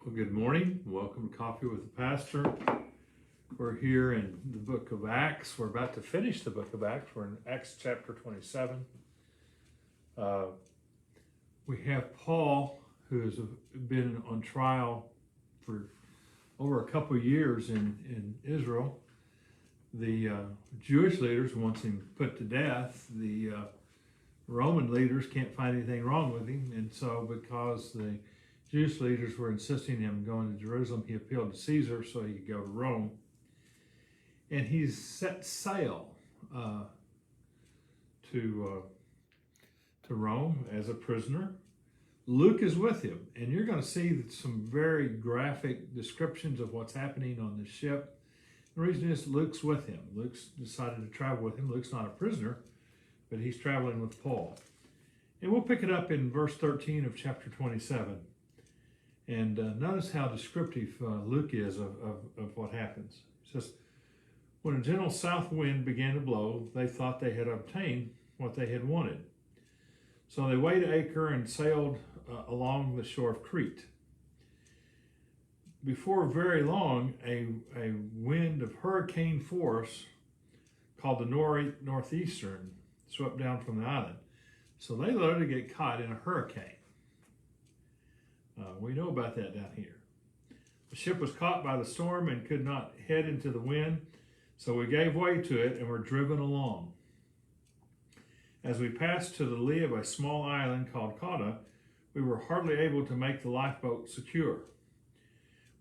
Well, good morning. Welcome to Coffee with the Pastor. We're here in the book of Acts. We're about to finish the book of Acts. We're in Acts chapter 27. We have Paul, who has been on trial for over a couple of years in Israel. The Jewish leaders want him put to death. The Roman leaders can't find anything wrong with him, and so because the Jewish leaders were insisting him going to Jerusalem, he appealed to Caesar so he could go to Rome. And he's set sail to Rome as a prisoner. Luke is with him, and you're going to see some very graphic descriptions of what's happening on the ship. The reason is Luke's with him. Luke's decided to travel with him. Luke's not a prisoner, but he's traveling with Paul. And we'll pick it up in verse 13 of chapter 27. And notice how descriptive Luke is of what happens. He says, when a gentle south wind began to blow, they thought they had obtained what they had wanted. So they weighed anchor and sailed along the shore of Crete. Before very long, a wind of hurricane force called the northeastern swept down from the island. So they literally get caught in a hurricane. We know about that down here. The ship was caught by the storm and could not head into the wind, so we gave way to it and were driven along. As we passed to the lee of a small island called Cauda, we were hardly able to make the lifeboat secure.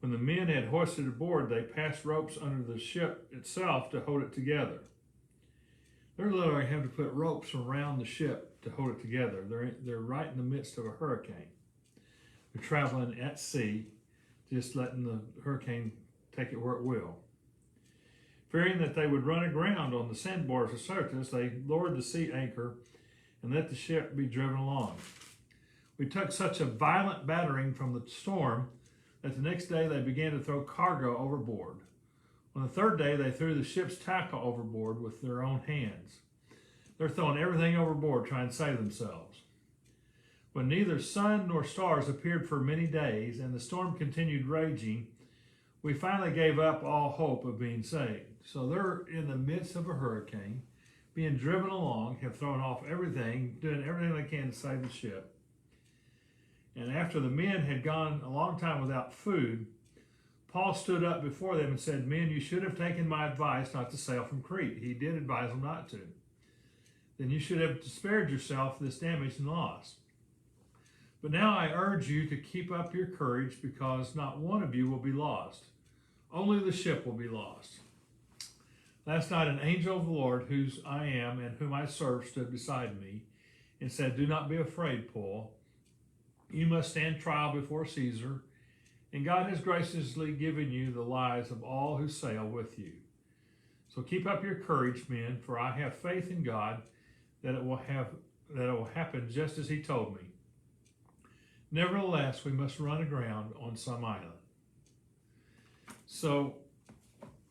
When the men had hoisted aboard, they passed ropes under the ship itself to hold it together. They're literally having to put ropes around the ship to hold it together. They're right in the midst of a hurricane. They're traveling at sea, just letting the hurricane take it where it will. Fearing that they would run aground on the sandbars of Syrtis, they lowered the sea anchor and let the ship be driven along. We took such a violent battering from the storm that the next day they began to throw cargo overboard. On the third day, they threw the ship's tackle overboard with their own hands. They're throwing everything overboard, trying to save themselves. When neither sun nor stars appeared for many days and the storm continued raging, we finally gave up all hope of being saved. So they're in the midst of a hurricane, being driven along, have thrown off everything, doing everything they can to save the ship. And after the men had gone a long time without food, Paul stood up before them and said, "Men, you should have taken my advice not to sail from Crete." He did advise them not to. "Then you should have spared yourself this damage and loss. But now I urge you to keep up your courage, because not one of you will be lost. Only the ship will be lost." Last night an angel of the Lord, whose I am and whom I serve, stood beside me and said, "Do not be afraid, Paul. You must stand trial before Caesar, and God has graciously given you the lives of all who sail with you. So keep up your courage, men, for I have faith in God that it will happen just as he told me. Nevertheless, we must run aground on some island." So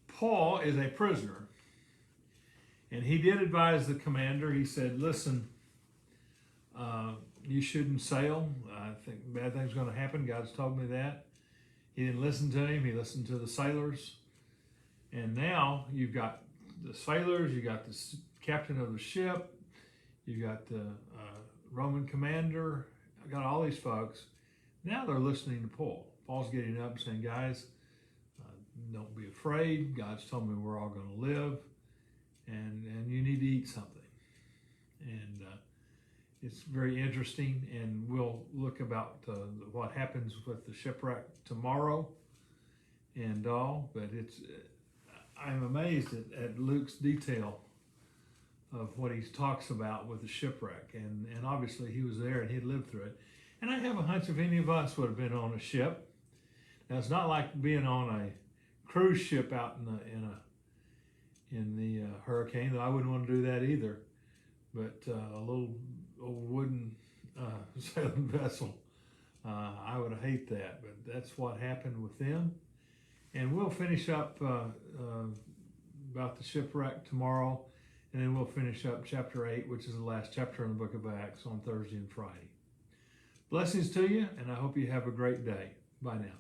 Paul is a prisoner, and he did advise the commander. He said, "Listen, you shouldn't sail. I think bad things are going to happen. God's told me that." He didn't listen to him. He listened to the sailors. And now you've got the sailors, you got the captain of the ship, you got the Roman commander, I got all these folks. Now they're listening to Paul. Paul's getting up and saying, "Guys, don't be afraid. God's told me we're all going to live, and you need to eat something." And it's very interesting, and we'll look about what happens with the shipwreck tomorrow and all. But I'm amazed at Luke's detail of what he talks about with the shipwreck, and obviously he was there and he'd lived through it. And I have a hunch if any of us would have been on a ship. Now, it's not like being on a cruise ship out in the hurricane, though I wouldn't want to do that either. But a little old wooden sailing vessel, I would hate that. But that's what happened with them. And we'll finish up about the shipwreck tomorrow, and then we'll finish up chapter 8, which is the last chapter in the book of Acts, on Thursday and Friday. Blessings to you, and I hope you have a great day. Bye now.